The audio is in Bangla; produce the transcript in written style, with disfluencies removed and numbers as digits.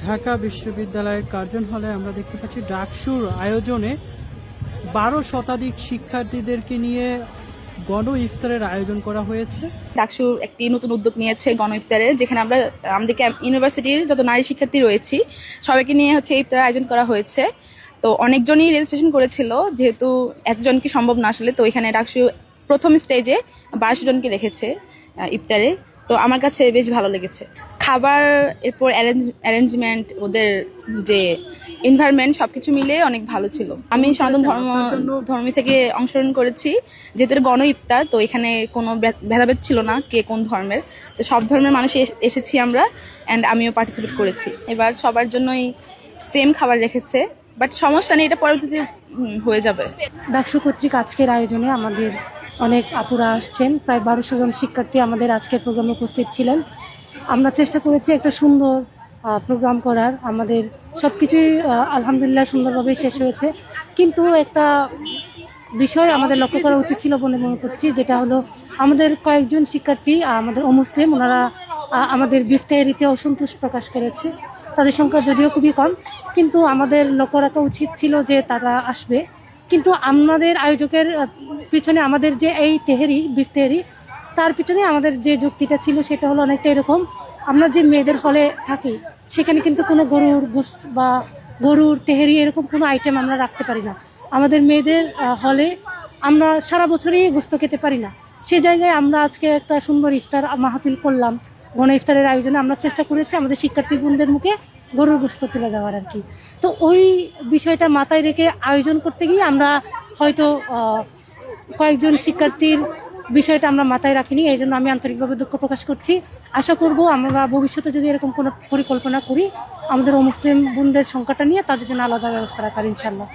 ঢাকা বিশ্ববিদ্যালয়ের কার্জন হলে আমরা দেখতে পাচ্ছি ডাকসুর আয়োজনে 12 শতাধিক শিক্ষার্থীদেরকে নিয়ে গণ ইফতারের আয়োজন করা হয়েছে। ডাকসু একটি নতুন উদ্যোগ নিয়েছে গণ ইফতারের, যেখানে আমরা আমাদের ইউনিভার্সিটির যত নারী শিক্ষার্থী রয়েছি সবাইকে নিয়ে ইফতার আয়োজন করা হয়েছে। তো অনেকজনই রেজিস্ট্রেশন করেছিল, যেহেতু এতজনকে সম্ভব না আসলে, তো এখানে ডাকসু প্রথম স্টেজে 22 জনকে রেখেছে ইফতারে। তো আমার কাছে বেশ ভালো লেগেছে খাবার, এরপর অ্যারেঞ্জমেন্ট, ওদের যে এনভায়রনমেন্ট সবকিছু মিলে অনেক ভালো ছিল। আমি সনাতন ধর্মী থেকে অংশগ্রহণ করেছি, যেহেতু এটা গণ ইফতার, তো এখানে কোনো ভেদাভেদ ছিল না কে কোন ধর্মের, তো সব ধর্মের মানুষ এসেছি আমরা, অ্যান্ড আমিও পার্টিসিপেট করেছি। এবার সবার জন্যই সেম খাবার রেখেছে, বাট সমস্যা নেই, এটা পরবর্তীতে হয়ে যাবে। ডাকসু কর্তৃক আজকের আয়োজনে আমাদের অনেক আপুরা আসছেন, প্রায় 1200 জন শিক্ষার্থী আমাদের আজকের প্রোগ্রামে উপস্থিত ছিলেন। আমরা চেষ্টা করেছি একটা সুন্দর প্রোগ্রাম করার, আমাদের সব কিছুই আলহামদুলিল্লাহ সুন্দরভাবে শেষ হয়েছে। কিন্তু একটা বিষয় আমাদের লক্ষ্য করা উচিত ছিল বলে মনে করছি, যেটা হলো আমাদের কয়েকজন শিক্ষার্থী আমাদের অমুসলিম, ওনারা আমাদের বিফতারিতে অসন্তোষ প্রকাশ করেছে। তাদের সংখ্যা যদিও খুবই কম, কিন্তু আমাদের লক্ষ্য রাখা উচিত ছিল যে তারা আসবে। কিন্তু আমাদের আয়োজকের পিছনে আমাদের যে এই বিফতারি, তার পিছনে আমাদের যে যুক্তিটা ছিল সেটা হলো অনেকটা এরকম: আমরা যে মেয়েদের হলে থাকি সেখানে কিন্তু কোনো গরুর গোশত বা গরুর তেহেরি এরকম কোনো আইটেম আমরা রাখতে পারি না। আমাদের মেয়েদের হলে আমরা সারা বছরই গোশত খেতে পারি না। সে জায়গায় আমরা আজকে একটা সুন্দর ইফতার মাহফিল করলাম। গণ ইফতারের আয়োজনে আমরা চেষ্টা করেছি আমাদের শিক্ষার্থী বোনদের মুখে গরুর গোশত তুলে দেওয়ার আর কি। তো ওই বিষয়টা মাথায় রেখে আয়োজন করতে গিয়ে আমরা হয়তো কয়েকজন শিক্ষার্থীর বিষয়টা আমরা মাথায় রাখিনি, এই জন্য আমি আন্তরিকভাবে দুঃখ প্রকাশ করছি। আশা করব আমরা ভবিষ্যতে যদি এরকম কোনো পরিকল্পনা করি, আমাদের অমুসলিম বোনদের সংখ্যাটা নিয়ে তাদের জন্য আলাদা ব্যবস্থা রাখার, ইনশাল্লাহ।